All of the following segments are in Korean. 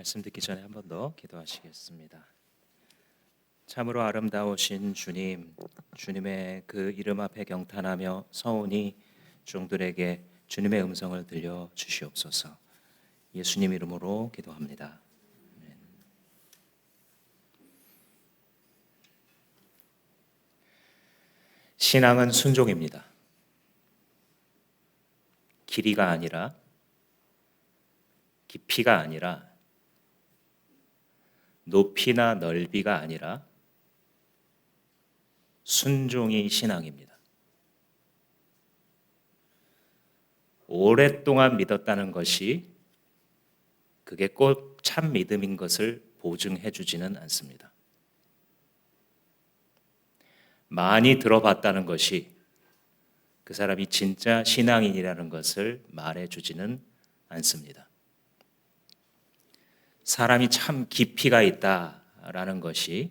말씀 듣기 전에 한 번 더 기도하시겠습니다. 참으로 아름다우신 주님, 주님의 그 이름 앞에 경탄하며 서운히 종들에게 주님의 음성을 들려 주시옵소서. 예수님 이름으로 기도합니다. 아멘. 신앙은 순종입니다. 길이가 아니라, 깊이가 아니라, 높이나 넓이가 아니라 순종이 신앙입니다. 오랫동안 믿었다는 것이 그게 꼭 참 믿음인 것을 보증해 주지는 않습니다. 많이 들어봤다는 것이 그 사람이 진짜 신앙인이라는 것을 말해 주지는 않습니다. 사람이 참 깊이가 있다라는 것이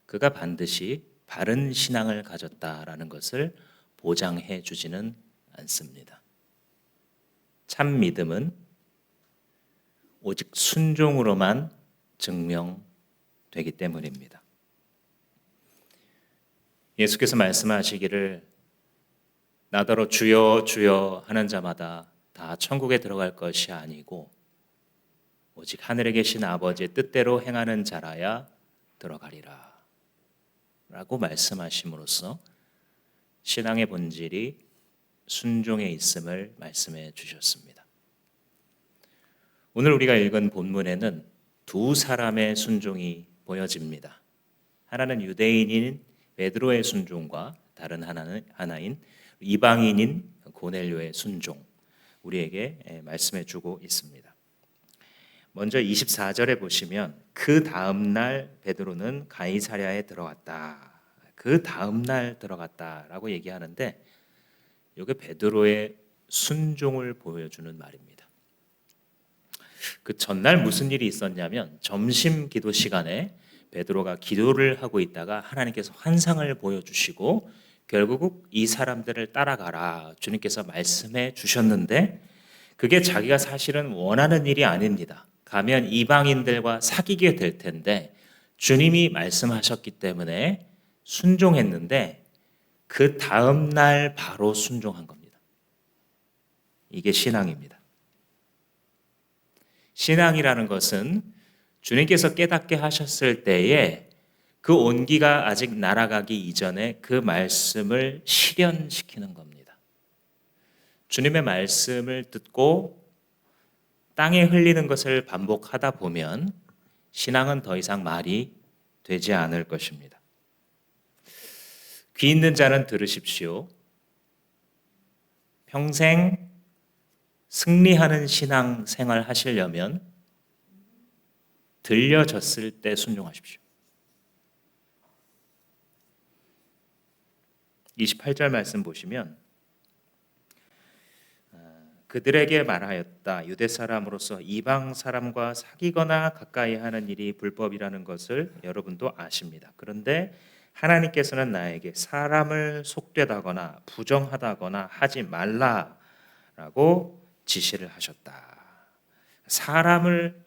그가 반드시 바른 신앙을 가졌다라는 것을 보장해 주지는 않습니다. 참 믿음은 오직 순종으로만 증명되기 때문입니다. 예수께서 말씀하시기를 나더러 주여 주여 하는 자마다 다 천국에 들어갈 것이 아니고 오직 하늘에 계신 아버지의 뜻대로 행하는 자라야 들어가리라 라고 말씀하심으로써 신앙의 본질이 순종에 있음을 말씀해 주셨습니다. 오늘 우리가 읽은 본문에는 두 사람의 순종이 보여집니다. 하나는 유대인인 베드로의 순종과 다른 하나인 이방인인 고넬료의 순종, 우리에게 말씀해 주고 있습니다. 먼저 24절에 보시면 그 다음 날 베드로는 가이사랴에 들어갔다. 그 다음 날 들어갔다라고 얘기하는데 이게 베드로의 순종을 보여주는 말입니다. 그 전날 무슨 일이 있었냐면 점심 기도 시간에 베드로가 기도를 하고 있다가 하나님께서 환상을 보여주시고 결국 이 사람들을 따라가라 주님께서 말씀해 주셨는데 그게 자기가 사실은 원하는 일이 아닙니다. 가면 이방인들과 사귀게 될 텐데 주님이 말씀하셨기 때문에 순종했는데 그 다음 날 바로 순종한 겁니다. 이게 신앙입니다. 신앙이라는 것은 주님께서 깨닫게 하셨을 때에 그 온기가 아직 날아가기 이전에 그 말씀을 실현시키는 겁니다. 주님의 말씀을 듣고 땅에 흘리는 것을 반복하다 보면 신앙은 더 이상 말이 되지 않을 것입니다. 귀 있는 자는 들으십시오. 평생 승리하는 신앙 생활 하시려면 들려졌을 때 순종하십시오. 28절 말씀 보시면 그들에게 말하였다. 유대 사람으로서 이방 사람과 사귀거나 가까이 하는 일이 불법이라는 것을 여러분도 아십니다. 그런데 하나님께서는 나에게 사람을 속되다거나 부정하다거나 하지 말라라고 지시를 하셨다. 사람을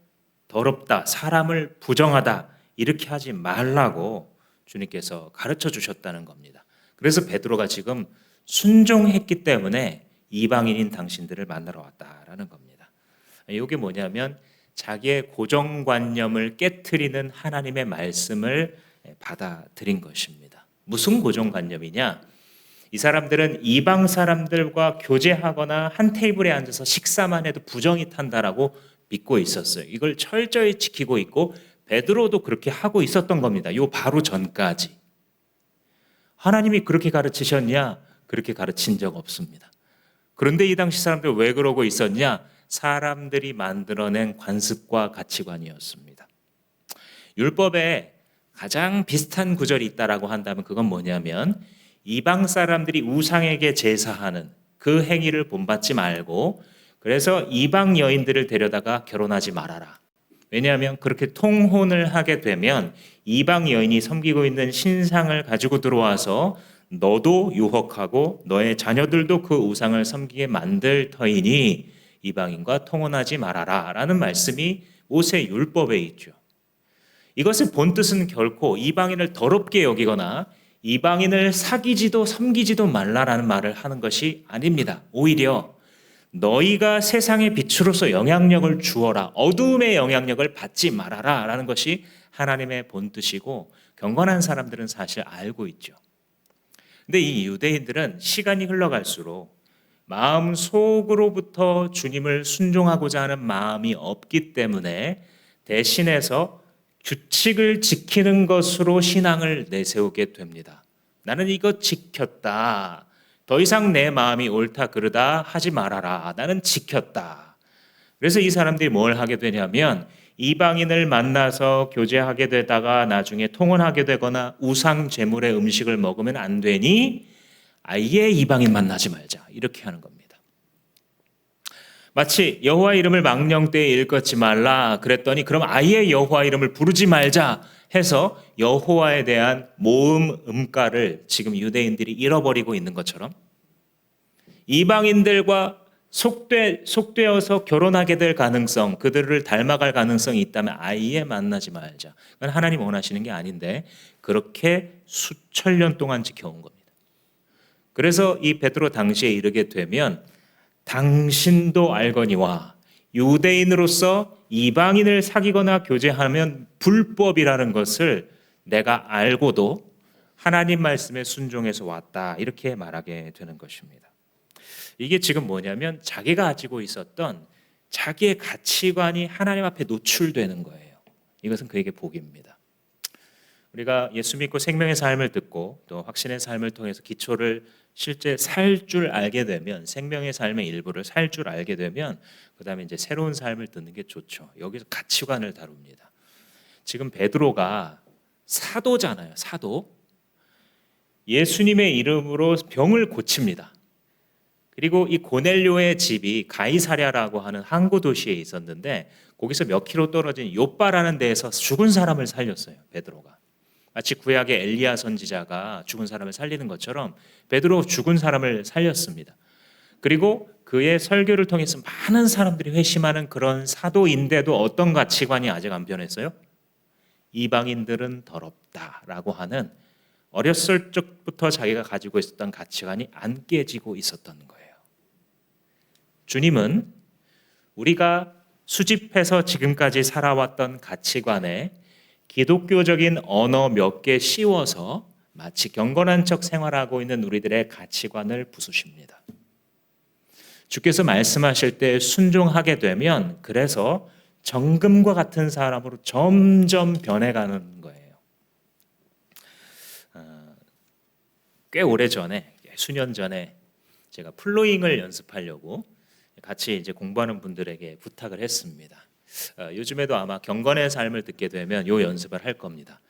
더럽다, 사람을 부정하다 이렇게 하지 말라고 주님께서 가르쳐 주셨다는 겁니다. 그래서 베드로가 지금 순종했기 때문에 이방인인 당신들을 만나러 왔다라는 겁니다. 이게 뭐냐면 자기의 고정관념을 깨트리는 하나님의 말씀을 받아들인 것입니다. 무슨 고정관념이냐? 이 사람들은 이방 사람들과 교제하거나 한 테이블에 앉아서 식사만 해도 부정이 탄다라고 믿고 있었어요. 이걸 철저히 지키고 있고 베드로도 그렇게 하고 있었던 겁니다. 요 바로 전까지. 하나님이 그렇게 가르치셨냐? 그렇게 가르친 적 없습니다. 그런데 이 당시 사람들 왜 그러고 있었냐? 사람들이 만들어낸 관습과 가치관이었습니다. 율법에 가장 비슷한 구절이 있다라고 한다면 그건 뭐냐면 이방 사람들이 우상에게 제사하는 그 행위를 본받지 말고 그래서 이방 여인들을 데려다가 결혼하지 말아라. 왜냐하면 그렇게 통혼을 하게 되면 이방 여인이 섬기고 있는 신상을 가지고 들어와서 너도 유혹하고 너의 자녀들도 그 우상을 섬기게 만들 터이니 이방인과 통혼하지 말아라 라는 말씀이 모세 율법에 있죠. 이것의 본뜻은 결코 이방인을 더럽게 여기거나 이방인을 사귀지도 섬기지도 말라라는 말을 하는 것이 아닙니다. 오히려 너희가 세상의 빛으로서 영향력을 주어라. 어두움의 영향력을 받지 말아라 라는 것이 하나님의 본뜻이고 경건한 사람들은 사실 알고 있죠. 근데 이 유대인들은 시간이 흘러갈수록 마음 속으로부터 주님을 순종하고자 하는 마음이 없기 때문에 대신해서 규칙을 지키는 것으로 신앙을 내세우게 됩니다. 나는 이거 지켰다. 더 이상 내 마음이 옳다 그르다 하지 말아라. 나는 지켰다. 그래서 이 사람들이 뭘 하게 되냐면 이방인을 만나서 교제하게 되다가 나중에 통혼하게 되거나 우상 제물의 음식을 먹으면 안 되니 아예 이방인 만나지 말자. 이렇게 하는 겁니다. 마치 여호와 이름을 망령 때에 일컫지 말라 그랬더니 그럼 아예 여호와 이름을 부르지 말자 해서 여호와에 대한 모음 음가를 지금 유대인들이 잃어버리고 있는 것처럼 이방인들과 속되어서 결혼하게 될 가능성, 그들을 닮아갈 가능성이 있다면 아예 만나지 말자. 그건 하나님 원하시는 게 아닌데 그렇게 수천 년 동안 지켜온 겁니다. 그래서 이 베드로 당시에 이르게 되면 당신도 알거니와 유대인으로서 이방인을 사귀거나 교제하면 불법이라는 것을 내가 알고도 하나님 말씀에 순종해서 왔다. 이렇게 말하게 되는 것입니다. 이게 지금 뭐냐면 자기가 가지고 있었던 자기의 가치관이 하나님 앞에 노출되는 거예요. 이것은 그에게 복입니다. 우리가 예수 믿고 생명의 삶을 듣고 또 확신의 삶을 통해서 기초를 실제 살 줄 알게 되면 생명의 삶의 일부를 살 줄 알게 되면 그다음에 이제 새로운 삶을 듣는 게 좋죠. 여기서 가치관을 다룹니다. 지금 베드로가 사도잖아요. 사도. 예수님의 이름으로 병을 고칩니다. 그리고 이 고넬료의 집이 가이사랴라고 하는 항구 도시에 있었는데 거기서 몇 킬로 떨어진 요빠라는 데에서 죽은 사람을 살렸어요. 베드로가. 마치 구약의 엘리야 선지자가 죽은 사람을 살리는 것처럼 베드로 죽은 사람을 살렸습니다. 그리고 그의 설교를 통해서 많은 사람들이 회심하는 그런 사도인데도 어떤 가치관이 아직 안 변했어요? 이방인들은 더럽다라고 하는 어렸을 적부터 자기가 가지고 있었던 가치관이 안 깨지고 있었던 거예요. 주님은 우리가 수집해서 지금까지 살아왔던 가치관에 기독교적인 언어 몇 개 씌워서 마치 경건한 척 생활하고 있는 우리들의 가치관을 부수십니다. 주께서 말씀하실 때 순종하게 되면 그래서 정금과 같은 사람으로 점점 변해가는 거예요. 꽤 오래전에 수년 전에 제가 플로잉을 연습하려고 같이 이제 공부하는 분들에게 부탁을 했습니다. 요즘에도 아마 경건의 삶을 듣게 되면 요 연습을 할 겁니다.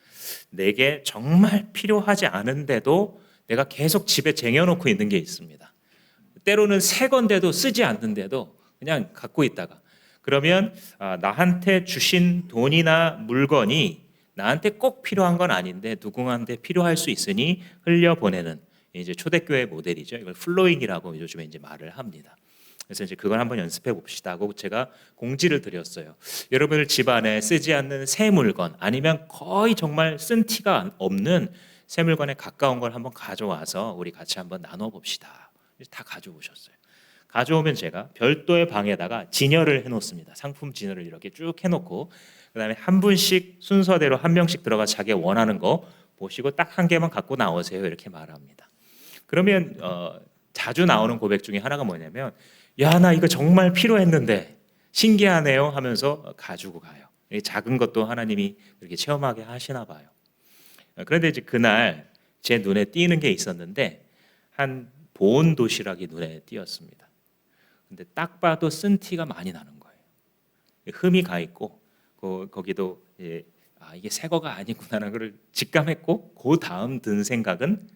내게 정말 필요하지 않은데도 내가 계속 집에 쟁여놓고 있는 게 있습니다. 때로는 새 건데도 쓰지 않는데도 그냥 갖고 있다가 그러면 나한테 주신 돈이나 물건이 나한테 꼭 필요한 건 아닌데 누군가한테 필요할 수 있으니 흘려보내는 이제 초대교회 모델이죠. 이걸 플로잉이라고 요즘에 이제 말을 합니다. 그래서 이제 그걸 한번 연습해 봅시다 하고 제가 공지를 드렸어요. 여러분들 집안에 쓰지 않는 새 물건 아니면 거의 정말 쓴 티가 없는 새 물건에 가까운 걸 한번 가져와서 우리 같이 한번 나눠 봅시다. 다 가져오셨어요. 가져오면 제가 별도의 방에다가 진열을 해놓습니다. 상품 진열을 이렇게 쭉 해놓고 그다음에 한 분씩 순서대로 한 명씩 들어가 자기가 원하는 거 보시고 딱 한 개만 갖고 나오세요. 이렇게 말합니다. 그러면 자주 나오는 고백 중에 하나가 뭐냐면 야, 나 이거 정말 필요했는데 신기하네요 하면서 가지고 가요. 작은 것도 하나님이 그렇게 체험하게 하시나 봐요. 그런데 이제 그날 제 눈에 띄는 게 있었는데 한 보온 도시락이 눈에 띄었습니다. 근데 딱 봐도 쓴 티가 많이 나는 거예요. 흠이 가 있고 거기도 이게 새 거가 아니구나라는 걸 직감했고 그 다음 든 생각은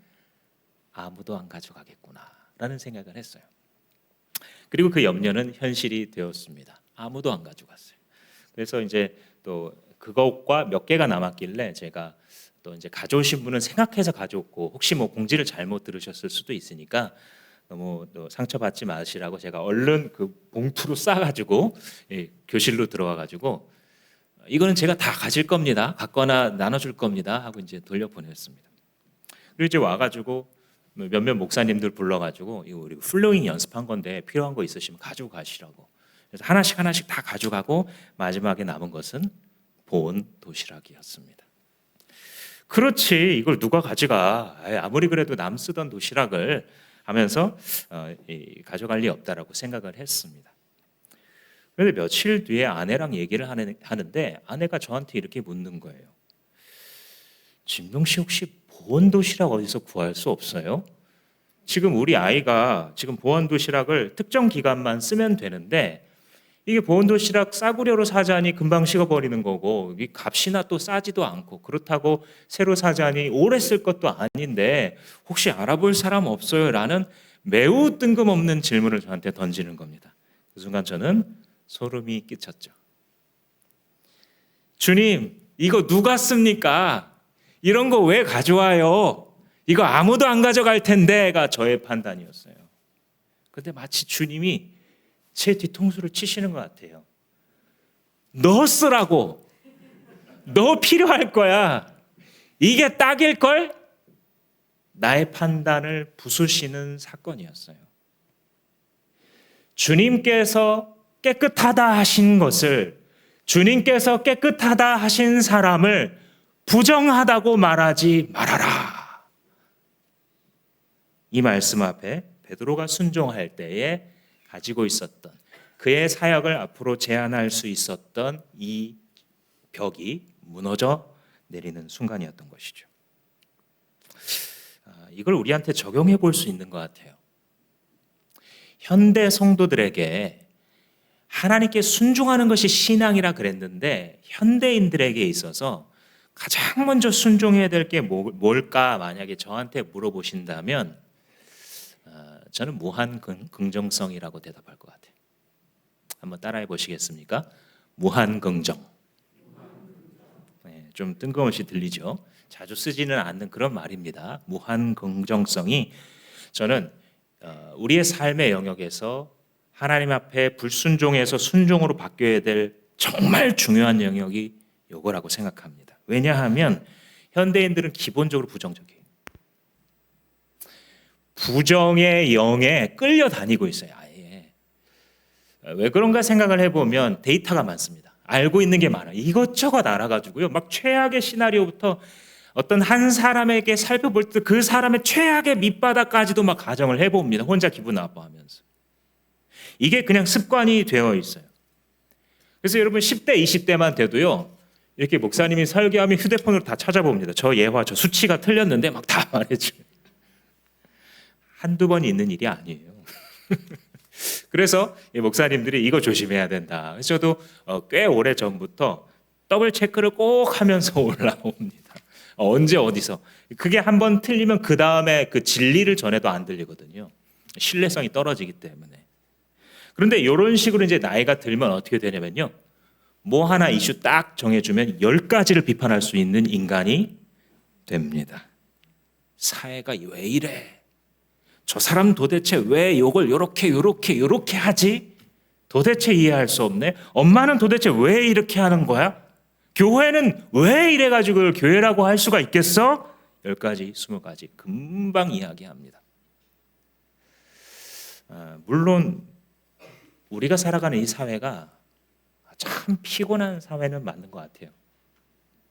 아무도 안 가져가겠구나라는 생각을 했어요. 그리고 그 염려는 현실이 되었습니다. 아무도 안 가져갔어요. 그래서 이제 또 그것과 몇 개가 남았길래 제가 또 이제 가져오신 분은 생각해서 가져왔고 혹시 뭐 공지를 잘못 들으셨을 수도 있으니까 너무 또 상처받지 마시라고 제가 얼른 그 봉투로 싸가지고 교실로 들어와가지고 이거는 제가 다 가질 겁니다. 갖거나 나눠줄 겁니다. 하고 이제 돌려보냈습니다. 그리고 이제 와가지고 몇몇 목사님들 불러가지고 이거 우리 플로잉 연습한 건데 필요한 거 있으시면 가지고 가시라고. 그래서 하나씩 다 가져가고 마지막에 남은 것은 보온 도시락이었습니다. 그렇지, 이걸 누가 가져가? 아무리 그래도 남 쓰던 도시락을 하면서 가져갈 리 없다라고 생각을 했습니다. 그런데 며칠 뒤에 아내랑 얘기를 하는데 아내가 저한테 이렇게 묻는 거예요. 진동 씨 혹시 보온 도시락 어디서 구할 수 없어요? 지금 우리 아이가 지금 보온 도시락을 특정 기간만 쓰면 되는데 이게 보온 도시락 싸구려로 사자니 금방 식어버리는 거고 이 값이나 또 싸지도 않고 그렇다고 새로 사자니 오래 쓸 것도 아닌데 혹시 알아볼 사람 없어요? 라는 매우 뜬금없는 질문을 저한테 던지는 겁니다. 그 순간 저는 소름이 끼쳤죠. 주님, 이거 누가 씁니까? 이런 거 왜 가져와요? 이거 아무도 안 가져갈 텐데가 저의 판단이었어요. 그런데 마치 주님이 제 뒤통수를 치시는 것 같아요. 너 쓰라고. 너 필요할 거야. 이게 딱일걸? 나의 판단을 부수시는 사건이었어요. 주님께서 깨끗하다 하신 것을, 주님께서 깨끗하다 하신 사람을 부정하다고 말하지 말아라. 이 말씀 앞에 베드로가 순종할 때에 가지고 있었던 그의 사역을 앞으로 제안할 수 있었던 이 벽이 무너져 내리는 순간이었던 것이죠. 이걸 우리한테 적용해 볼 수 있는 것 같아요. 현대 성도들에게 하나님께 순종하는 것이 신앙이라 그랬는데 현대인들에게 있어서 가장 먼저 순종해야 될 게 뭘까 만약에 저한테 물어보신다면 저는 무한 긍정성이라고 대답할 것 같아요. 한번 따라해 보시겠습니까? 무한 긍정. 네, 좀 뜬금없이 들리죠? 자주 쓰지는 않는 그런 말입니다. 무한 긍정성이 저는 우리의 삶의 영역에서 하나님 앞에 불순종에서 순종으로 바뀌어야 될 정말 중요한 영역이 요거라고 생각합니다. 왜냐하면 현대인들은 기본적으로 부정적이에요. 부정의 영에 끌려다니고 있어요. 아예. 왜 그런가 생각을 해보면 데이터가 많습니다. 알고 있는 게 많아요. 이것저것 알아가지고요. 막 최악의 시나리오부터 어떤 한 사람에게 살펴볼 때 그 사람의 최악의 밑바닥까지도 막 가정을 해봅니다. 혼자 기분 나빠하면서. 이게 그냥 습관이 되어 있어요. 그래서 여러분 10대, 20대만 돼도요. 이렇게 목사님이 설교하면 휴대폰으로 다 찾아봅니다. 저 예화, 저 수치가 틀렸는데 막 다 말해줘요. 한두 번 있는 일이 아니에요. 그래서 목사님들이 이거 조심해야 된다. 그래서 저도 꽤 오래 전부터 더블 체크를 꼭 하면서 올라옵니다. 언제 어디서. 그게 한번 틀리면 그 다음에 그 진리를 전해도 안 들리거든요. 신뢰성이 떨어지기 때문에. 그런데 이런 식으로 이제 나이가 들면 어떻게 되냐면요. 뭐 하나 이슈 딱 정해주면 10가지를 비판할 수 있는 인간이 됩니다. 사회가 왜 이래? 저 사람 도대체 왜 이걸 요렇게 하지? 도대체 이해할 수 없네. 엄마는 도대체 왜 이렇게 하는 거야? 교회는 왜 이래가지고 교회라고 할 수가 있겠어? 10가지, 20가지 금방 이야기합니다. 물론 우리가 살아가는 이 사회가 참 피곤한 사회는 맞는 것 같아요.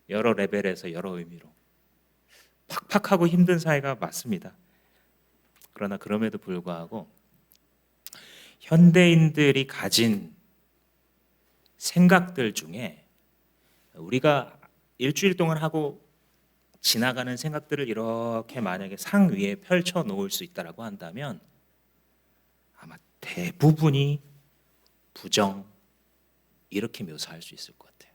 여러 레벨에서 여러 의미로 팍팍하고 힘든 사회가 맞습니다. 그러나 그럼에도 불구하고 현대인들이 가진 생각들 중에 우리가 일주일 동안 하고 지나가는 생각들을 이렇게 만약에 상 위에 펼쳐 놓을 수 있다라고 한다면 아마 대부분이 부정 이렇게 묘사할 수 있을 것 같아요.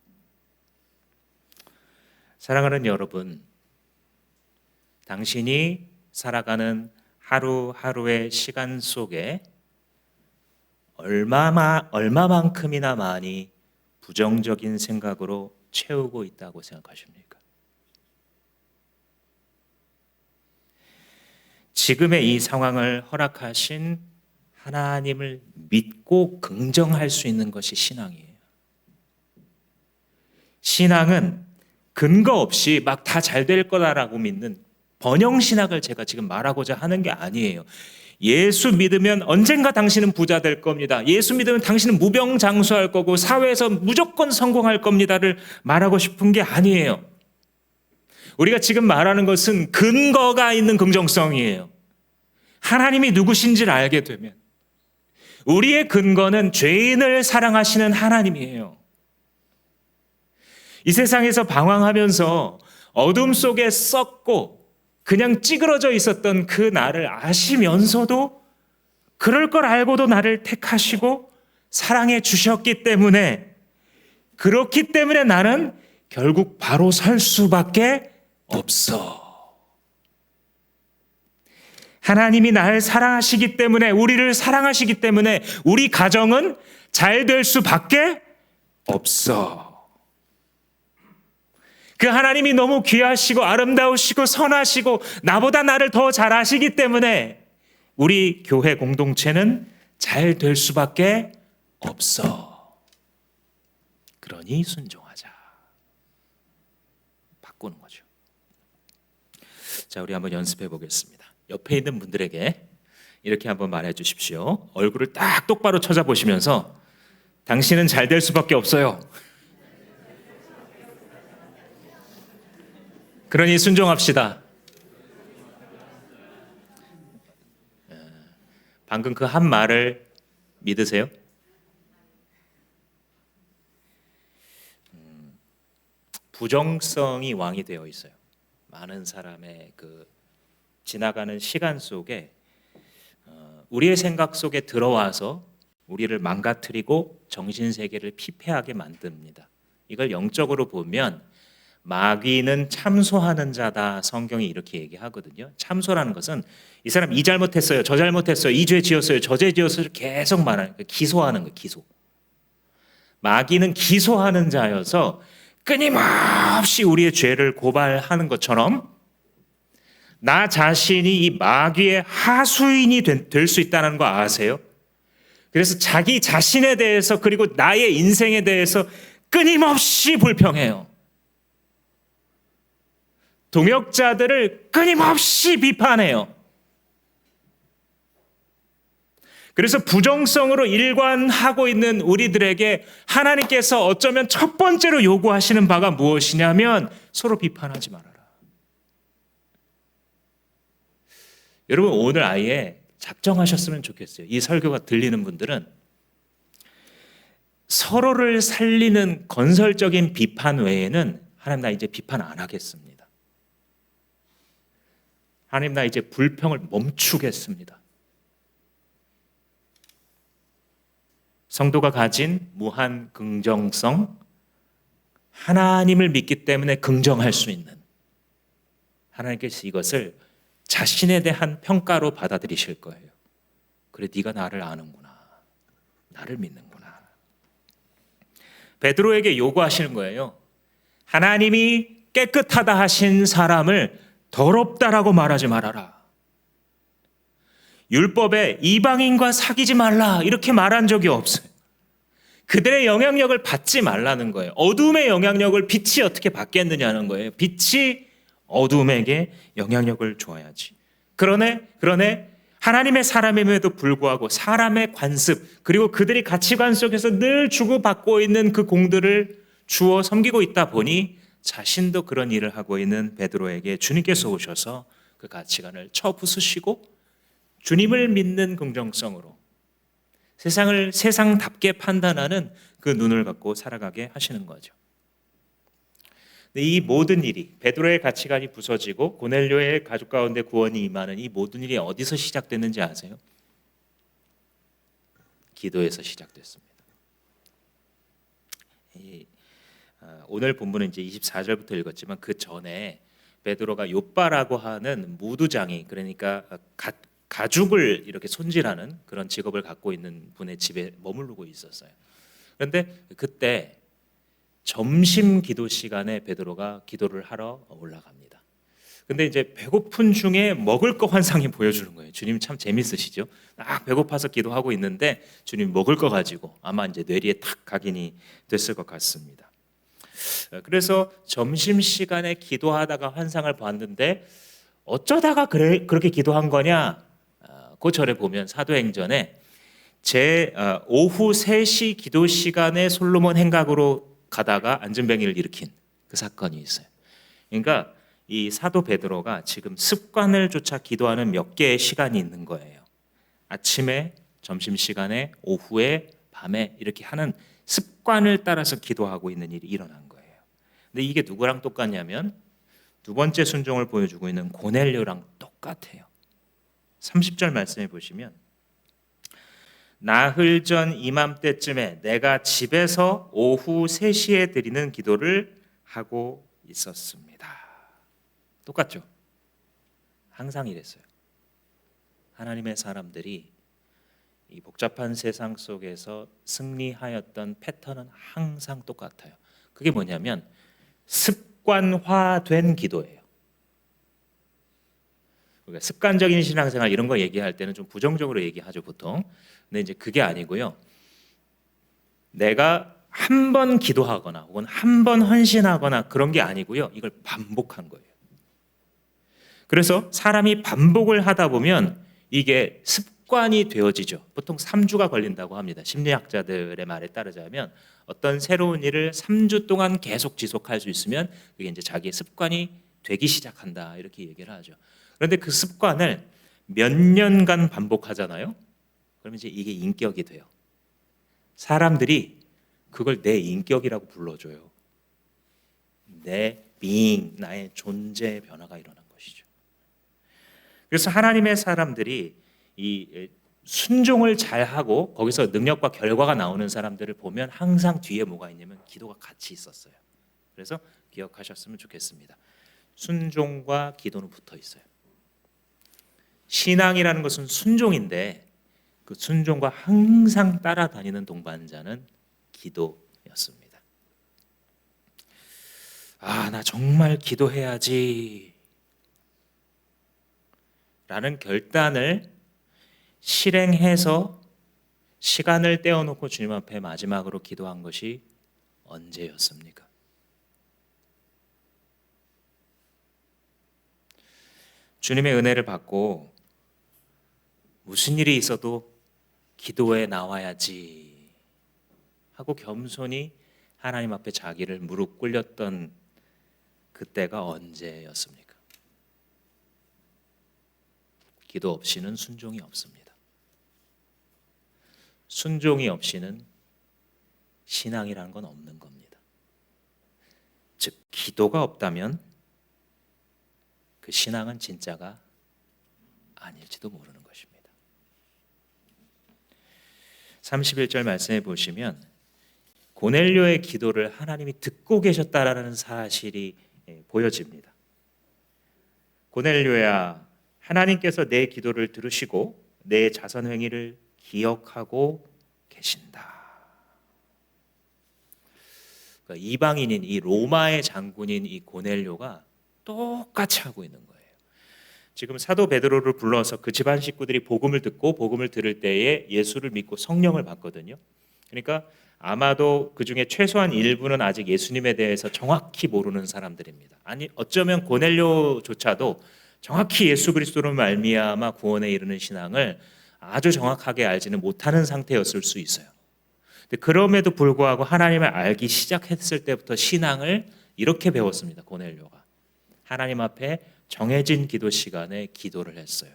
사랑하는 여러분, 당신이 살아가는 하루하루의 시간 속에 얼마만큼이나 많이 부정적인 생각으로 채우고 있다고 생각하십니까? 지금의 이 상황을 허락하신 하나님을 믿고 긍정할 수 있는 것이 신앙이에요. 신앙은 근거 없이 막 다 잘 될 거다라고 믿는 번영신학을 제가 지금 말하고자 하는 게 아니에요. 예수 믿으면 언젠가 당신은 부자 될 겁니다. 예수 믿으면 당신은 무병장수할 거고 사회에서 무조건 성공할 겁니다를 말하고 싶은 게 아니에요. 우리가 지금 말하는 것은 근거가 있는 긍정성이에요. 하나님이 누구신지를 알게 되면 우리의 근거는 죄인을 사랑하시는 하나님이에요. 이 세상에서 방황하면서 어둠 속에 썩고 그냥 찌그러져 있었던 그 나를 아시면서도 그럴 걸 알고도 나를 택하시고 사랑해 주셨기 때문에, 그렇기 때문에 나는 결국 바로 설 수밖에 없어. 하나님이 나를 사랑하시기 때문에, 우리를 사랑하시기 때문에 우리 가정은 잘 될 수밖에 없어. 그 하나님이 너무 귀하시고 아름다우시고 선하시고 나보다 나를 더 잘 아시기 때문에 우리 교회 공동체는 잘 될 수밖에 없어. 그러니 순종하자. 바꾸는 거죠. 자, 우리 한번 연습해 보겠습니다. 옆에 있는 분들에게 이렇게 한번 말해 주십시오. 얼굴을 딱 똑바로 쳐다보시면서 당신은 잘 될 수밖에 없어요. 그러니 순종합시다. 방금 그 한 말을 믿으세요? 부정성이 왕이 되어 있어요. 많은 사람의 그 지나가는 시간 속에 우리의 생각 속에 들어와서 우리를 망가뜨리고 정신세계를 피폐하게 만듭니다. 이걸 영적으로 보면 마귀는 참소하는 자다, 성경이 이렇게 얘기하거든요. 참소라는 것은 이 사람 이 잘못했어요, 저 잘못했어요, 이 죄 지었어요, 저 죄 지었어요, 계속 말하는 거예요. 기소하는 거예요. 기소. 마귀는 기소하는 자여서 끊임없이 우리의 죄를 고발하는 것처럼 나 자신이 이 마귀의 하수인이 될 수 있다는 거 아세요? 그래서 자기 자신에 대해서 그리고 나의 인생에 대해서 끊임없이 불평해요. 동역자들을 끊임없이 비판해요. 그래서 부정성으로 일관하고 있는 우리들에게 하나님께서 어쩌면 첫 번째로 요구하시는 바가 무엇이냐면 서로 비판하지 말아라. 여러분, 오늘 아예 작정하셨으면 좋겠어요. 이 설교가 들리는 분들은 서로를 살리는 건설적인 비판 외에는 하나님, 나 이제 비판 안 하겠습니다. 하나님, 나 이제 불평을 멈추겠습니다. 성도가 가진 무한 긍정성, 하나님을 믿기 때문에 긍정할 수 있는, 하나님께서 이것을 자신에 대한 평가로 받아들이실 거예요. 그래, 네가 나를 아는구나, 나를 믿는구나. 베드로에게 요구하시는 거예요. 하나님이 깨끗하다 하신 사람을 더럽다라고 말하지 말아라. 율법에 이방인과 사귀지 말라 이렇게 말한 적이 없어요. 그들의 영향력을 받지 말라는 거예요. 어둠의 영향력을 빛이 어떻게 받겠느냐는 거예요. 빛이 어둠에게 영향력을 줘야지. 그러네 하나님의 사람임에도 불구하고 사람의 관습, 그리고 그들이 가치관 속에서 늘 주고받고 있는 그 공들을 주어 섬기고 있다 보니 자신도 그런 일을 하고 있는 베드로에게 주님께서 오셔서 그 가치관을 쳐부수시고 주님을 믿는 긍정성으로 세상을 세상답게 판단하는 그 눈을 갖고 살아가게 하시는 거죠. 이 모든 일이, 베드로의 가치관이 부서지고 고넬료의 가족 가운데 구원이 임하는 이 모든 일이 어디서 시작됐는지 아세요? 기도에서 시작됐습니다. 오늘 본문은 이제 24절부터 읽었지만 그 전에 베드로가 욥바라고 하는 무두장이, 그러니까 가죽을 이렇게 손질하는 그런 직업을 갖고 있는 분의 집에 머무르고 있었어요. 그런데 그때 점심 기도 시간에 베드로가 기도를 하러 올라갑니다. 근데 이제 배고픈 중에 먹을 거 환상이 보여주는 거예요. 주님 참 재밌으시죠? 딱 배고파서 기도하고 있는데 주님 먹을 거 가지고 아마 이제 뇌리에 탁 각인이 됐을 것 같습니다. 그래서 점심시간에 기도하다가 환상을 봤는데 어쩌다가 그렇게 기도한 거냐? 그 절에 보면 사도행전에 오후 3시 기도 시간에 솔로몬 행각으로 가다가 안진뱅이를 일으킨 그 사건이 있어요. 그러니까 이 사도 베드로가 지금 습관을 쫓아 기도하는 몇 개의 시간이 있는 거예요. 아침에, 점심시간에, 오후에, 밤에 이렇게 하는 습관을 따라서 기도하고 있는 일이 일어난 거예요. 근데 이게 누구랑 똑같냐면 두 번째 순종을 보여주고 있는 고넬료랑 똑같아요. 30절 말씀해 보시면 나흘 전 이맘때쯤에 내가 집에서 오후 3시에 드리는 기도를 하고 있었습니다. 똑같죠? 항상 이랬어요. 하나님의 사람들이 이 복잡한 세상 속에서 승리하였던 패턴은 항상 똑같아요. 그게 뭐냐면 습관화된 기도예요. 그러니까 습관적인 신앙생활 이런 거 얘기할 때는 좀 부정적으로 얘기하죠 보통. 근데 이제 그게 아니고요. 내가 한 번 기도하거나 혹은 한 번 헌신하거나 그런 게 아니고요. 이걸 반복한 거예요. 그래서 사람이 반복을 하다 보면 이게 습관이 되어지죠. 보통 3주가 걸린다고 합니다. 심리학자들의 말에 따르자면 어떤 새로운 일을 3주 동안 계속 지속할 수 있으면 그게 이제 자기의 습관이 되기 시작한다 이렇게 얘기를 하죠. 그런데 그 습관을 몇 년간 반복하잖아요. 그러면 이제 이게 인격이 돼요. 사람들이 그걸 내 인격이라고 불러줘요. 내 being, 나의 존재의 변화가 일어난 것이죠. 그래서 하나님의 사람들이 이 순종을 잘하고 거기서 능력과 결과가 나오는 사람들을 보면 항상 뒤에 뭐가 있냐면 기도가 같이 있었어요. 그래서 기억하셨으면 좋겠습니다. 순종과 기도는 붙어 있어요. 신앙이라는 것은 순종인데 그 순종과 항상 따라다니는 동반자는 기도였습니다. 나 정말 기도해야지 라는 결단을 실행해서 시간을 떼어놓고 주님 앞에 마지막으로 기도한 것이 언제였습니까? 주님의 은혜를 받고 무슨 일이 있어도 기도에 나와야지 하고 겸손히 하나님 앞에 자기를 무릎 꿇렸던 그때가 언제였습니까? 기도 없이는 순종이 없습니다. 순종이 없이는 신앙이라는 건 없는 겁니다. 즉 기도가 없다면 그 신앙은 진짜가 아닐지도 모르는 것입니다. 31절 말씀해 보시면 고넬료의 기도를 하나님이 듣고 계셨다라는 사실이 보여집니다. 고넬료야, 하나님께서 내 기도를 들으시고 내 자선 행위를 기억하고 계신다. 그러니까 이방인인 이 로마의 장군인 이 고넬료가 똑같이 하고 있는 거예요. 지금 사도 베드로를 불러서 그 집안 식구들이 복음을 듣고 복음을 들을 때에 예수를 믿고 성령을 받거든요. 그러니까 아마도 그 중에 최소한 일부는 아직 예수님에 대해서 정확히 모르는 사람들입니다. 아니 어쩌면 고넬료조차도 정확히 예수 그리스도로 말미암아 구원에 이르는 신앙을 아주 정확하게 알지는 못하는 상태였을 수 있어요. 근데 그럼에도 불구하고 하나님을 알기 시작했을 때부터 신앙을 이렇게 배웠습니다. 고넬료가 하나님 앞에 정해진 기도 시간에 기도를 했어요.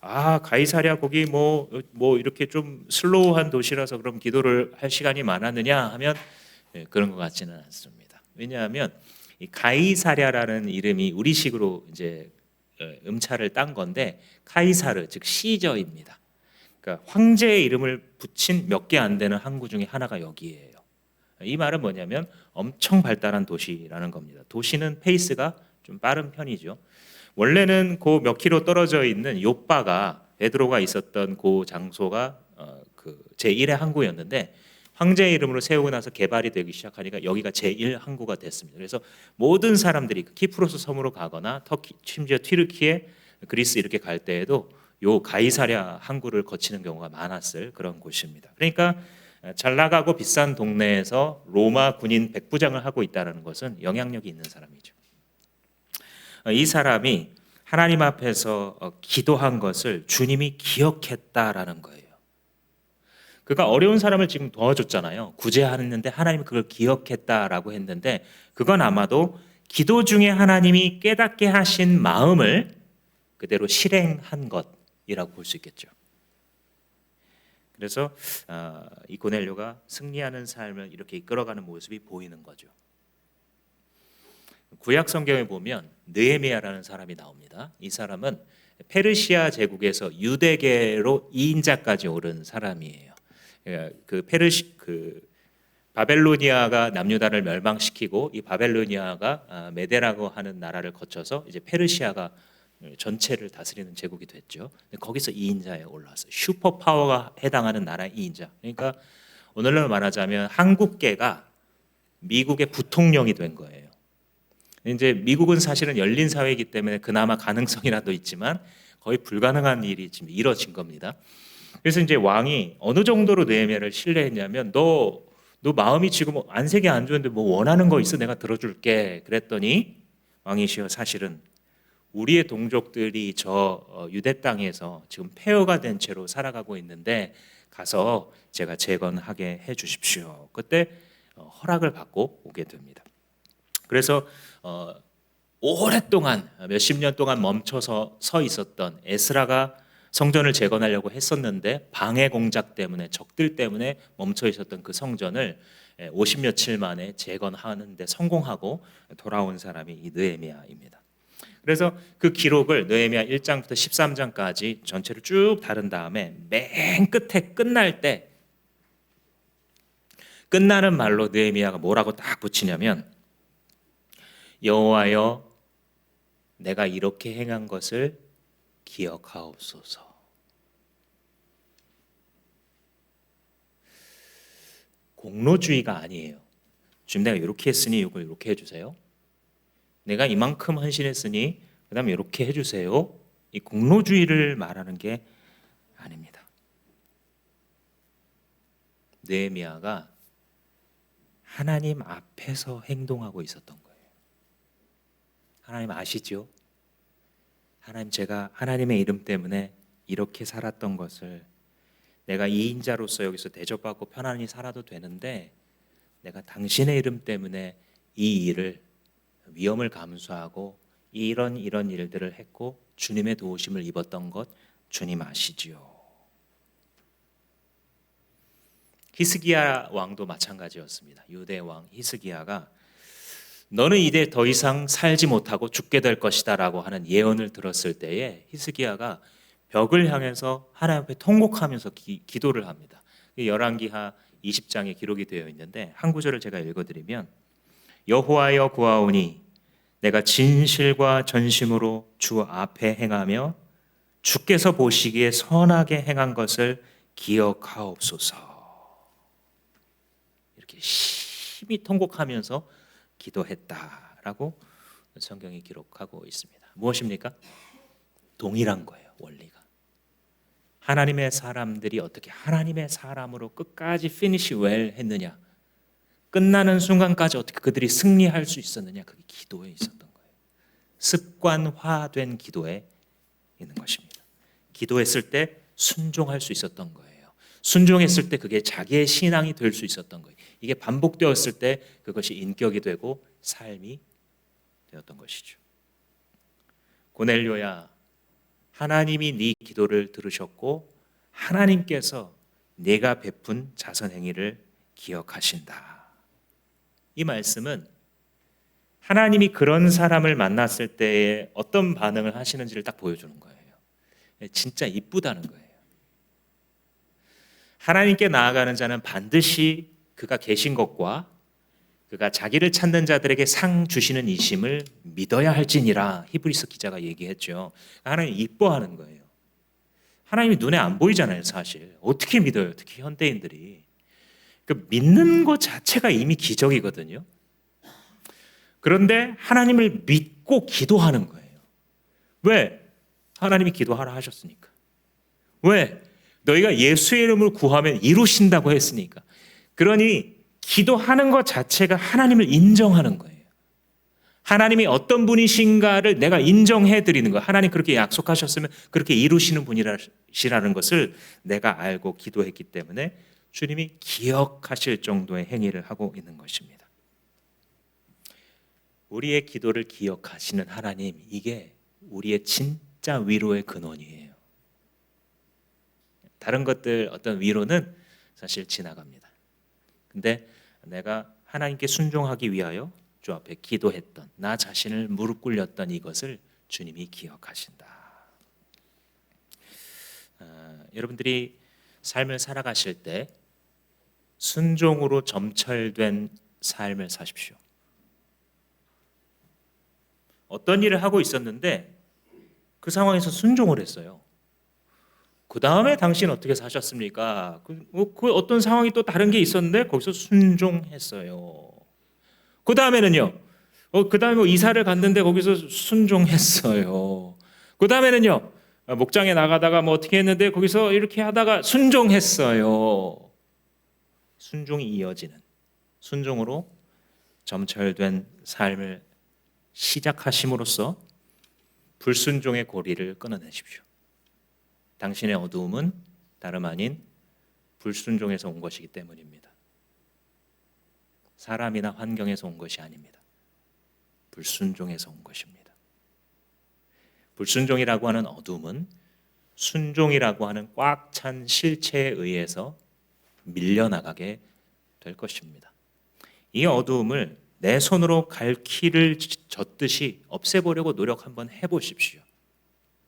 가이사랴 거기 뭐 이렇게 좀 슬로우한 도시라서 그럼 기도를 할 시간이 많았느냐 하면 그런 것 같지는 않습니다. 왜냐하면 이 가이사랴라는 이름이 우리식으로 이제 음차를 딴 건데 카이사르 즉 시저입니다. 그러니까 황제의 이름을 붙인 몇 개 안 되는 항구 중에 하나가 여기예요. 이 말은 뭐냐면 엄청 발달한 도시라는 겁니다. 도시는 페이스가 좀 빠른 편이죠. 원래는 그 몇 킬로 떨어져 있는 요빠가 베드로가 있었던 그 장소가 그 제1의 항구였는데 황제의 이름으로 세우고 나서 개발이 되기 시작하니까 여기가 제1 항구가 됐습니다. 그래서 모든 사람들이 키프로스 섬으로 가거나 터키, 심지어 튀르키예, 그리스 이렇게 갈 때에도 요 가이사랴 항구를 거치는 경우가 많았을 그런 곳입니다. 그러니까 잘 나가고 비싼 동네에서 로마 군인 백부장을 하고 있다는 것은 영향력이 있는 사람이죠. 이 사람이 하나님 앞에서 기도한 것을 주님이 기억했다라는 거예요. 그가 어려운 사람을 지금 도와줬잖아요. 구제하는데 하나님이 그걸 기억했다라고 했는데 그건 아마도 기도 중에 하나님이 깨닫게 하신 마음을 그대로 실행한 것이라고 볼 수 있겠죠. 그래서 이 고넬료가 승리하는 삶을 이렇게 이끌어가는 모습이 보이는 거죠. 구약 성경에 보면 느헤미야라는 사람이 나옵니다. 이 사람은 페르시아 제국에서 유대계로 2인자까지 오른 사람이에요. 그 바벨로니아가 남유다를 멸망시키고 이 바벨로니아가 메데라고 하는 나라를 거쳐서 이제 페르시아가 전체를 다스리는 제국이 됐죠. 거기서 2인자에 올라왔어요. 슈퍼 파워가 해당하는 나라 2인자. 그러니까 오늘날 말하자면 한국계가 미국의 부통령이 된 거예요. 이제 미국은 사실은 열린 사회이기 때문에 그나마 가능성이라도 있지만 거의 불가능한 일이 지금 이뤄진 겁니다. 그래서 이제 왕이 어느 정도로 느헤미야를 신뢰했냐면 너 마음이 지금 안색이 안 좋은데 뭐 원하는 거 있어 내가 들어줄게 그랬더니 왕이시여 사실은 우리의 동족들이 저 유대 땅에서 지금 폐허가 된 채로 살아가고 있는데 가서 제가 재건하게 해 주십시오. 그때 허락을 받고 오게 됩니다. 그래서 오랫동안 몇십 년 동안 멈춰서 서 있었던 에스라가 성전을 재건하려고 했었는데 방해 공작 때문에 적들 때문에 멈춰 있었던 그 성전을 50며칠 만에 재건하는 데 성공하고 돌아온 사람이 이 느헤미야입니다. 그래서 그 기록을 느헤미야 1장부터 13장까지 전체를 쭉 다룬 다음에 맨 끝에 끝날 때 끝나는 말로 느헤미야가 뭐라고 딱 붙이냐면 여호와여 내가 이렇게 행한 것을 기억하옵소서. 공로주의가 아니에요. 지금 내가 이렇게 했으니 이걸 이렇게 해주세요. 내가 이만큼 헌신했으니 그 다음에 이렇게 해주세요. 이 공로주의를 말하는 게 아닙니다. 느헤미야가 하나님 앞에서 행동하고 있었던 거예요. 하나님 아시죠? 하나님 제가 하나님의 이름 때문에 이렇게 살았던 것을 내가 2인자로서 여기서 대접받고 편안히 살아도 되는데 내가 당신의 이름 때문에 이 일을 위험을 감수하고 이런 일들을 했고 주님의 도우심을 입었던 것 주님 아시지요. 히스기야 왕도 마찬가지였습니다. 유대 왕 히스기야가 너는 이제 더 이상 살지 못하고 죽게 될 것이다 라고 하는 예언을 들었을 때에 히스기야가 벽을 향해서 하나님 앞에 통곡하면서 기도를 합니다. 열왕기하 20장에 기록이 되어 있는데 한 구절을 제가 읽어드리면 여호와여 구하오니 내가 진실과 전심으로 주 앞에 행하며 주께서 보시기에 선하게 행한 것을 기억하옵소서. 이렇게 심히 통곡하면서 기도했다라고 성경이 기록하고 있습니다. 무엇입니까? 동일한 거예요. 원리가. 하나님의 사람들이 어떻게 하나님의 사람으로 끝까지 finish well 했느냐, 끝나는 순간까지 어떻게 그들이 승리할 수 있었느냐, 그게 기도에 있었던 거예요. 습관화된 기도에 있는 것입니다. 기도했을 때 순종할 수 있었던 거예요. 순종했을 때 그게 자기의 신앙이 될 수 있었던 거예요. 이게 반복되었을 때 그것이 인격이 되고 삶이 되었던 것이죠. 고넬료야, 하나님이 네 기도를 들으셨고 하나님께서 네가 베푼 자선 행위를 기억하신다. 이 말씀은 하나님이 그런 사람을 만났을 때에 어떤 반응을 하시는지를 딱 보여주는 거예요. 진짜 이쁘다는 거예요. 하나님께 나아가는 자는 반드시 그가 계신 것과 그가 자기를 찾는 자들에게 상 주시는 이심을 믿어야 할지니라 히브리서 기자가 얘기했죠. 하나님 이뻐하는 거예요. 하나님이 눈에 안 보이잖아요, 사실. 어떻게 믿어요, 특히 현대인들이. 그 믿는 것 자체가 이미 기적이거든요. 그런데 하나님을 믿고 기도하는 거예요. 왜? 하나님이 기도하라 하셨으니까. 왜? 너희가 예수의 이름을 구하면 이루신다고 했으니까. 그러니 기도하는 것 자체가 하나님을 인정하는 거예요. 하나님이 어떤 분이신가를 내가 인정해 드리는 거예요. 하나님 그렇게 약속하셨으면 그렇게 이루시는 분이시라는 것을 내가 알고 기도했기 때문에 주님이 기억하실 정도의 행위를 하고 있는 것입니다. 우리의 기도를 기억하시는 하나님, 이게 우리의 진짜 위로의 근원이에요. 다른 것들 어떤 위로는 사실 지나갑니다. 근데 내가 하나님께 순종하기 위하여 주 앞에 기도했던, 나 자신을 무릎 꿇렸던 이것을 주님이 기억하신다. 여러분들이 삶을 살아가실 때 순종으로 점철된 삶을 사십시오. 어떤 일을 하고 있었는데 그 상황에서 순종을 했어요. 그 다음에 당신 어떻게 사셨습니까? 그 어떤 상황이 또 다른 게 있었는데 거기서 순종했어요. 그 다음에는요. 그 다음에 이사를 갔는데 거기서 순종했어요. 그 다음에는요. 목장에 나가다가 뭐 어떻게 했는데 거기서 이렇게 하다가 순종했어요. 순종이 이어지는, 순종으로 점철된 삶을 시작하심으로써 불순종의 고리를 끊어내십시오. 당신의 어두움은 다름 아닌 불순종에서 온 것이기 때문입니다. 사람이나 환경에서 온 것이 아닙니다. 불순종에서 온 것입니다. 불순종이라고 하는 어둠은 순종이라고 하는 꽉 찬 실체에 의해서 밀려나가게 될 것입니다. 이 어두움을 내 손으로 갈퀴를 젓듯이 없애보려고 노력 한번 해보십시오.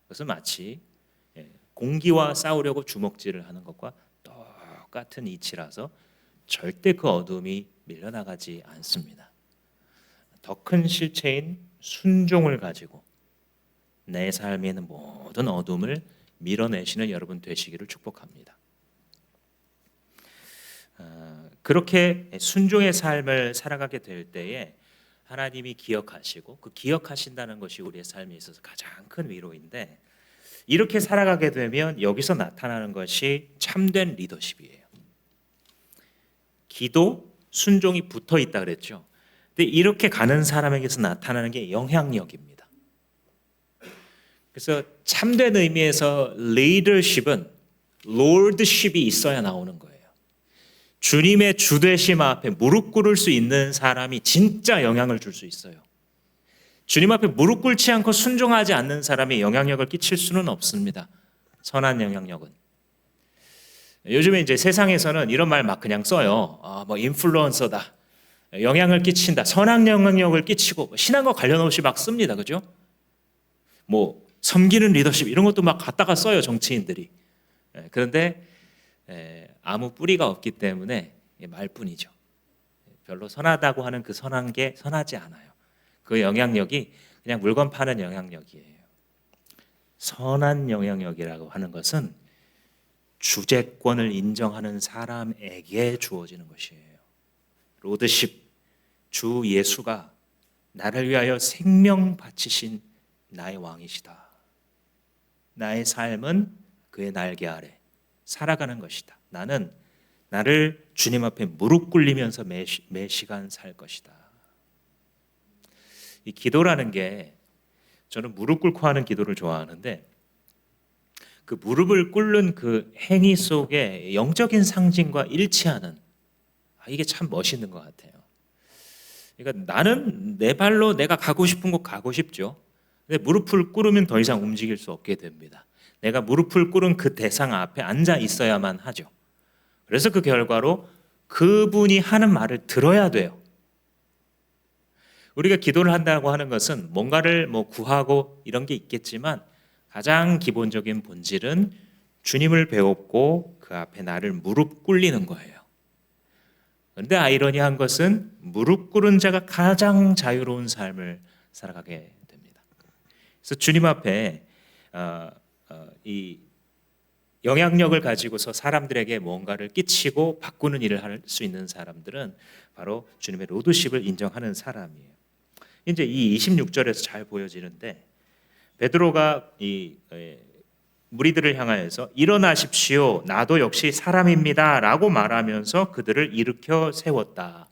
그것은 마치 공기와 싸우려고 주먹질을 하는 것과 똑같은 이치라서 절대 그 어둠이 밀려나가지 않습니다. 더 큰 실체인 순종을 가지고 내 삶에 있는 모든 어둠을 밀어내시는 여러분 되시기를 축복합니다. 그렇게 순종의 삶을 살아가게 될 때에 하나님이 기억하시고 그 기억하신다는 것이 우리의 삶에 있어서 가장 큰 위로인데, 이렇게 살아가게 되면 여기서 나타나는 것이 참된 리더십이에요. 기도, 순종이 붙어 있다 그랬죠. 근데 이렇게 가는 사람에게서 나타나는 게 영향력입니다. 그래서 참된 의미에서 리더십은 롤드십이 있어야 나오는 거예요. 주님의 주되심 앞에 무릎 꿇을 수 있는 사람이 진짜 영향을 줄 수 있어요. 주님 앞에 무릎 꿇지 않고 순종하지 않는 사람이 영향력을 끼칠 수는 없습니다. 선한 영향력은. 요즘에 이제 세상에서는 이런 말 막 그냥 써요. 뭐 인플루언서다, 영향을 끼친다, 선한 영향력을 끼치고 신앙과 관련 없이 막 씁니다, 그죠? 뭐 섬기는 리더십 이런 것도 막 갖다가 써요, 정치인들이. 그런데 아무 뿌리가 없기 때문에 말뿐이죠. 별로 선하다고 하는 그 선한 게 선하지 않아요. 그 영향력이 그냥 물건 파는 영향력이에요. 선한 영향력이라고 하는 것은 주재권을 인정하는 사람에게 주어지는 것이에요. 로드십, 주 예수가 나를 위하여 생명 바치신 나의 왕이시다. 나의 삶은 그의 날개 아래 살아가는 것이다. 나는 나를 주님 앞에 무릎 꿇리면서 매 시간 살 것이다. 이 기도라는 게, 저는 무릎 꿇고 하는 기도를 좋아하는데, 그 무릎을 꿇는 그 행위 속에 영적인 상징과 일치하는, 이게 참 멋있는 것 같아요. 그러니까 나는 내 발로 내가 가고 싶은 곳 가고 싶죠. 근데 무릎을 꿇으면 더 이상 움직일 수 없게 됩니다. 내가 무릎을 꿇은 그 대상 앞에 앉아 있어야만 하죠. 그래서 그 결과로 그분이 하는 말을 들어야 돼요. 우리가 기도를 한다고 하는 것은 뭔가를 뭐 구하고 이런 게 있겠지만 가장 기본적인 본질은 주님을 배웠고 그 앞에 나를 무릎 꿇리는 거예요. 그런데 아이러니한 것은 무릎 꿇은 자가 가장 자유로운 삶을 살아가게 됩니다. 그래서 주님 앞에 이 영향력을 가지고서 사람들에게 뭔가를 끼치고 바꾸는 일을 할 수 있는 사람들은 바로 주님의 로드십을 인정하는 사람이에요. 이제 이 26절에서 잘 보여지는데, 베드로가 무리들을 향하여서 일어나십시오. 나도 역시 사람입니다. 라고 말하면서 그들을 일으켜 세웠다.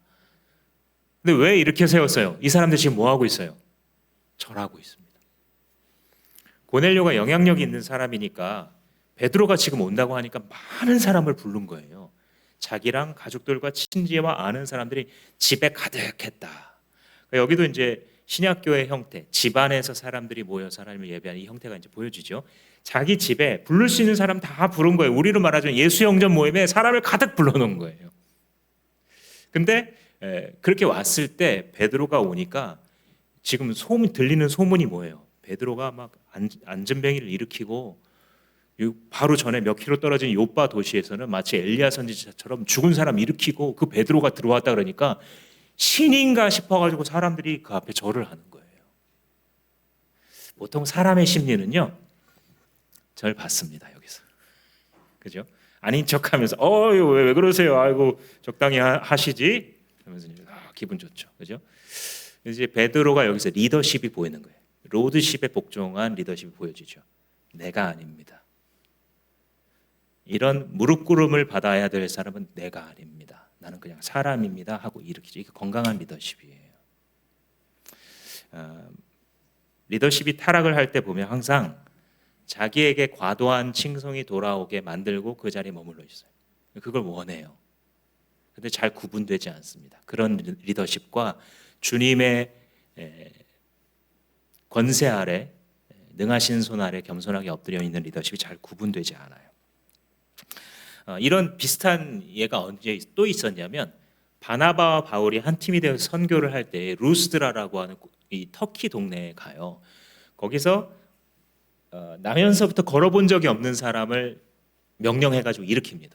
근데 왜 이렇게 세웠어요? 이 사람들 지금 뭐 하고 있어요? 절하고 있습니다. 고넬료가 영향력이 있는 사람이니까 베드로가 지금 온다고 하니까 많은 사람을 부른 거예요. 자기랑 가족들과 친지와 아는 사람들이 집에 가득했다. 여기도 이제 신약교회 형태, 집안에서 사람들이 모여서 하나님을 예배하는 이 형태가 이제 보여지죠. 자기 집에 부를 수 있는 사람 다 부른 거예요. 우리로 말하자면 예수 영전 모임에 사람을 가득 불러놓은 거예요. 근데 그렇게 왔을 때 베드로가 오니까 지금 들리는 소문이 뭐예요? 베드로가 막 안전뱅이를 일으키고 바로 전에 몇 킬로 떨어진 요빠 도시에서는 마치 엘리야 선지자처럼 죽은 사람 일으키고 그 베드로가 들어왔다 그러니까 신인가 싶어가지고 사람들이 그 앞에 절을 하는 거예요. 보통 사람의 심리는요, 절 받습니다. 여기서, 그죠? 아닌 척하면서 왜 그러세요? 아이고 적당히 하시지. 하면서 기분 좋죠, 그죠? 이제 베드로가 여기서 리더십이 보이는 거예요. 로드십에 복종한 리더십이 보여지죠. 내가 아닙니다. 이런 무릎 꿇음을 받아야 될 사람은 내가 아닙니다. 나는 그냥 사람입니다 하고 일으키죠. 이게 건강한 리더십이에요. 리더십이 타락을 할 때 보면 항상 자기에게 과도한 칭송이 돌아오게 만들고 그 자리에 머물러 있어요. 그걸 원해요. 근데 잘 구분되지 않습니다. 그런 리더십과 주님의 권세 아래, 능하신 손 아래 겸손하게 엎드려 있는 리더십이 잘 구분되지 않아요. 이런 비슷한 예가 언제 또 있었냐면 바나바와 바울이 한 팀이 되어서 선교를 할 때 루스드라라고 하는 이 터키 동네에 가요. 거기서 나면서부터 걸어본 적이 없는 사람을 명령해가지고 일으킵니다.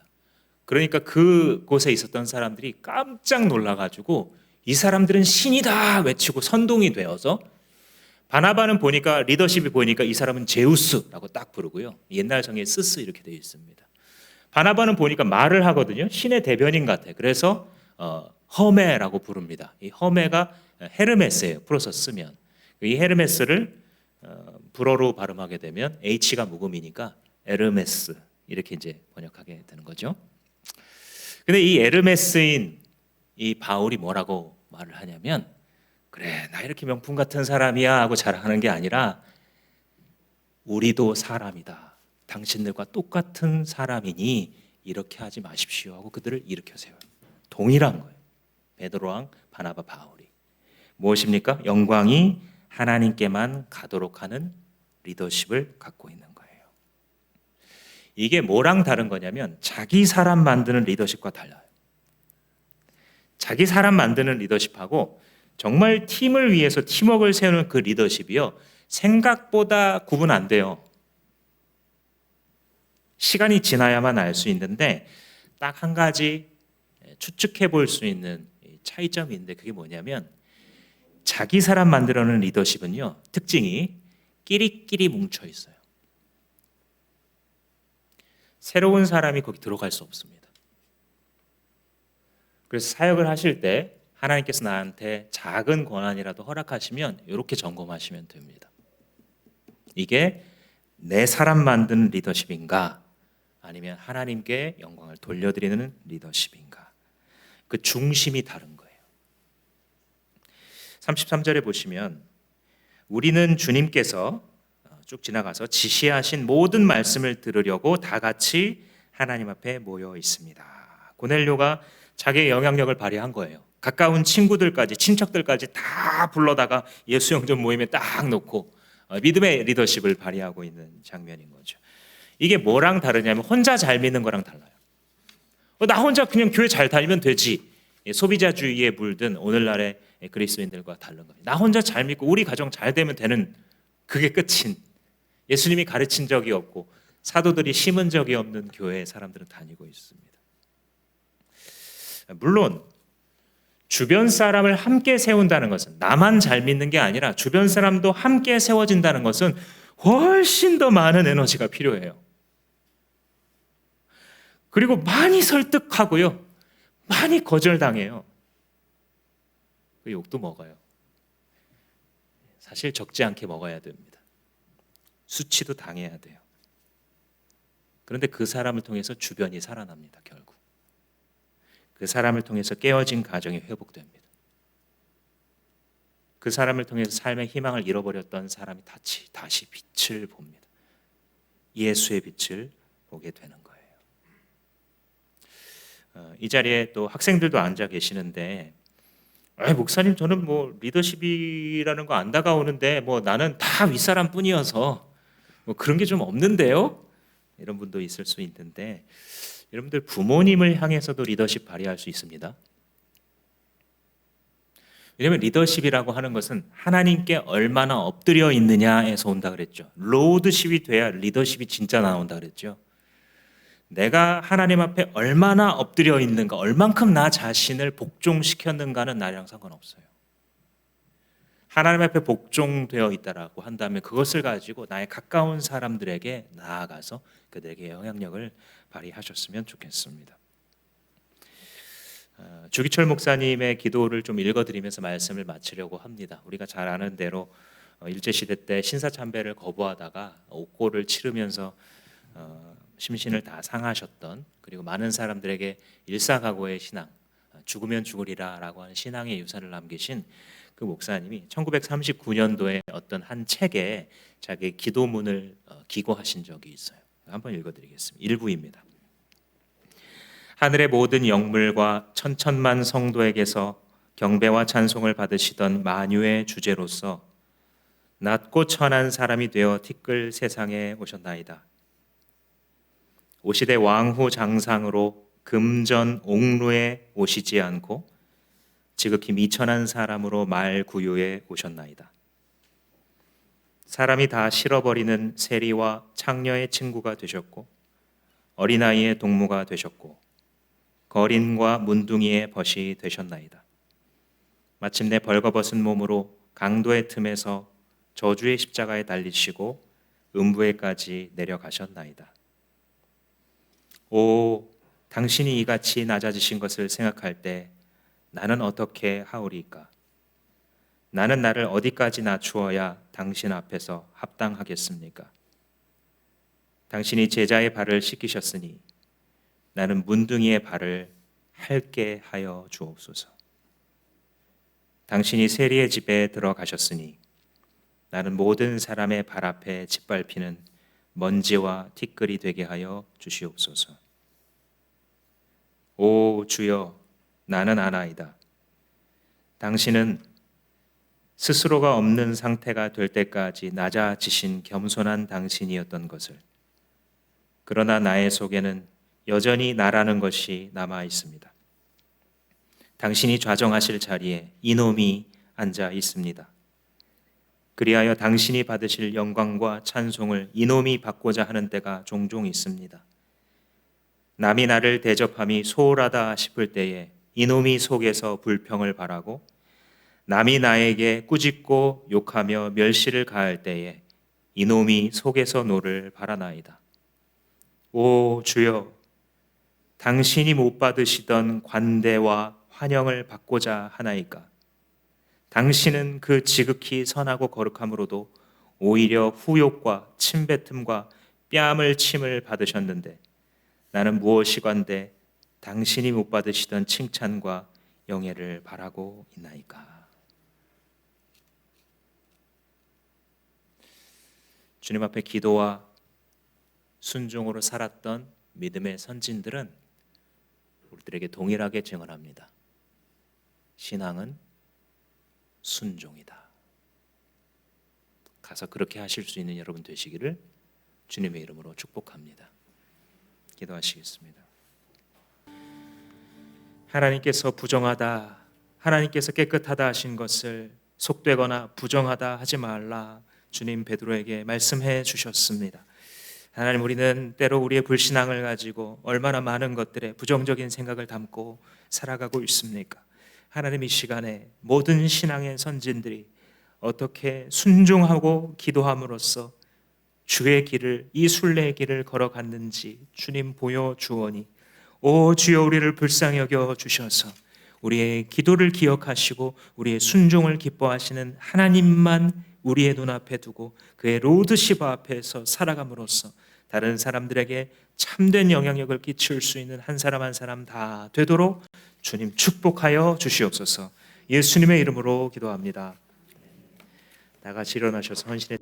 그러니까 그곳에 있었던 사람들이 깜짝 놀라가지고 이 사람들은 신이다 외치고 선동이 되어서 바나바는 보니까 리더십이 보이니까 이 사람은 제우스라고 딱 부르고요. 옛날 성에 스스 이렇게 되어 있습니다. 바나바는 보니까 말을 하거든요. 신의 대변인 같아. 그래서 허메라고 부릅니다. 이 허메가 헤르메스예요. 풀어서 쓰면 이 헤르메스를 불어로 발음하게 되면 H가 묵음이니까 에르메스 이렇게 이제 번역하게 되는 거죠. 근데 이 에르메스인 이 바울이 뭐라고 말을 하냐면 그래 나 이렇게 명품 같은 사람이야 하고 자랑하는 게 아니라 우리도 사람이다. 당신들과 똑같은 사람이니 이렇게 하지 마십시오 하고 그들을 일으켜 세워요. 동일한 거예요. 베드로랑 바나바 바울이. 무엇입니까? 영광이 하나님께만 가도록 하는 리더십을 갖고 있는 거예요. 이게 뭐랑 다른 거냐면 자기 사람 만드는 리더십과 달라요. 자기 사람 만드는 리더십하고 정말 팀을 위해서 팀워크를 세우는 그 리더십이요. 생각보다 구분 안 돼요. 시간이 지나야만 알 수 있는데 딱 한 가지 추측해 볼 수 있는 차이점이 있는데 그게 뭐냐면 자기 사람 만들어내는 리더십은요. 특징이 끼리끼리 뭉쳐 있어요. 새로운 사람이 거기 들어갈 수 없습니다. 그래서 사역을 하실 때 하나님께서 나한테 작은 권한이라도 허락하시면 이렇게 점검하시면 됩니다. 이게 내 사람 만드는 리더십인가 아니면 하나님께 영광을 돌려드리는 리더십인가 그 중심이 다른 거예요. 33절에 보시면 우리는 주님께서 쭉 지나가서 지시하신 모든 말씀을 들으려고 다 같이 하나님 앞에 모여 있습니다. 고넬료가 자기의 영향력을 발휘한 거예요. 가까운 친구들까지 친척들까지 다 불러다가 예수 영전 모임에 딱 놓고 믿음의 리더십을 발휘하고 있는 장면인 거죠. 이게 뭐랑 다르냐면 혼자 잘 믿는 거랑 달라요. 나 혼자 그냥 교회 잘 다니면 되지. 소비자주의에 물든 오늘날의 그리스도인들과 다른 거예요. 나 혼자 잘 믿고 우리 가정 잘 되면 되는 그게 끝인 예수님이 가르친 적이 없고 사도들이 심은 적이 없는 교회에 사람들은 다니고 있습니다. 물론 주변 사람을 함께 세운다는 것은 나만 잘 믿는 게 아니라 주변 사람도 함께 세워진다는 것은 훨씬 더 많은 에너지가 필요해요. 그리고 많이 설득하고요. 많이 거절당해요. 그 욕도 먹어요. 사실 적지 않게 먹어야 됩니다. 수치도 당해야 돼요. 그런데 그 사람을 통해서 주변이 살아납니다. 결국 그 사람을 통해서 깨어진 가정이 회복됩니다. 그 사람을 통해서 삶의 희망을 잃어버렸던 사람이 다시 빛을 봅니다. 예수의 빛을 보게 되는 거예요. 이 자리에 또 학생들도 앉아 계시는데, 목사님 저는 뭐 리더십이라는 거 안 다가오는데 뭐 나는 다 윗사람 뿐이어서 뭐 그런 게 좀 없는데요? 이런 분도 있을 수 있는데, 여러분들 부모님을 향해서도 리더십 발휘할 수 있습니다. 왜냐하면 리더십이라고 하는 것은 하나님께 얼마나 엎드려 있느냐에서 온다 그랬죠. 로드십이 돼야 리더십이 진짜 나온다 그랬죠. 내가 하나님 앞에 얼마나 엎드려 있는가, 얼만큼 나 자신을 복종시켰는가는 나랑 상관없어요. 하나님 앞에 복종되어 있다라고 한다면 그것을 가지고 나의 가까운 사람들에게 나아가서 그들에게 영향력을 발휘하셨으면 좋겠습니다. 주기철 목사님의 기도를 좀 읽어드리면서 말씀을 마치려고 합니다. 우리가 잘 아는 대로 일제시대 때 신사참배를 거부하다가 옥고를 치르면서 심신을 다 상하셨던, 그리고 많은 사람들에게 일사각오의 신앙, 죽으면 죽으리라 라고 하는 신앙의 유산을 남기신 그 목사님이 1939년도에 어떤 한 책에 자기의 기도문을 기고하신 적이 있어요. 한번 읽어드리겠습니다. 일부입니다. 하늘의 모든 영물과 천천만 성도에게서 경배와 찬송을 받으시던 만유의 주제로서 낮고 천한 사람이 되어 티끌 세상에 오셨나이다. 오시되 왕후 장상으로 금전 옥루에 오시지 않고 지극히 미천한 사람으로 말 구유에 오셨나이다. 사람이 다 실어버리는 세리와 창녀의 친구가 되셨고 어린아이의 동무가 되셨고 거린과 문둥이의 벗이 되셨나이다. 마침내 벌거벗은 몸으로 강도의 틈에서 저주의 십자가에 달리시고 음부에까지 내려가셨나이다. 오, 당신이 이같이 낮아지신 것을 생각할 때 나는 어떻게 하오리까? 나는 나를 어디까지 낮추어야 당신 앞에서 합당하겠습니까? 당신이 제자의 발을 씻기셨으니 나는 문둥이의 발을 핥게 하여 주옵소서. 당신이 세리의 집에 들어가셨으니 나는 모든 사람의 발 앞에 짓밟히는 먼지와 티끌이 되게 하여 주시옵소서. 오 주여, 나는 아나이다. 당신은 스스로가 없는 상태가 될 때까지 낮아지신 겸손한 당신이었던 것을, 그러나 나의 속에는 여전히 나라는 것이 남아 있습니다. 당신이 좌정하실 자리에 이놈이 앉아 있습니다. 그리하여 당신이 받으실 영광과 찬송을 이놈이 받고자 하는 때가 종종 있습니다. 남이 나를 대접함이 소홀하다 싶을 때에 이놈이 속에서 불평을 바라고, 남이 나에게 꾸짖고 욕하며 멸시를 가할 때에 이놈이 속에서 노를 바라나이다. 오 주여, 당신이 못 받으시던 관대와 환영을 받고자 하나이까? 당신은 그 지극히 선하고 거룩함으로도 오히려 후욕과 침뱉음과 뺨을 침을 받으셨는데 나는 무엇이건대 당신이 못 받으시던 칭찬과 영예를 바라고 있나이까? 주님 앞에 기도와 순종으로 살았던 믿음의 선진들은 우리들에게 동일하게 증언합니다. 신앙은 순종이다. 가서 그렇게 하실 수 있는 여러분 되시기를 주님의 이름으로 축복합니다. 기도하시겠습니다. 하나님께서 부정하다, 하나님께서 깨끗하다 하신 것을 속되거나 부정하다 하지 말라 주님 베드로에게 말씀해 주셨습니다. 하나님, 우리는 때로 우리의 불신앙을 가지고 얼마나 많은 것들에 부정적인 생각을 담고 살아가고 있습니까? 하나님, 이 시간에 모든 신앙의 선진들이 어떻게 순종하고 기도함으로써 주의 길을, 이 순례의 길을 걸어갔는지 주님 보여주오니, 오 주여, 우리를 불쌍히 여겨 주셔서 우리의 기도를 기억하시고 우리의 순종을 기뻐하시는 하나님만 우리의 눈앞에 두고 그의 로드십 앞에서 살아감으로써 다른 사람들에게 참된 영향력을 끼칠 수 있는 한 사람 한 사람 다 되도록 주님 축복하여 주시옵소서. 예수님의 이름으로 기도합니다. 다 같이 일어나셔서 헌신해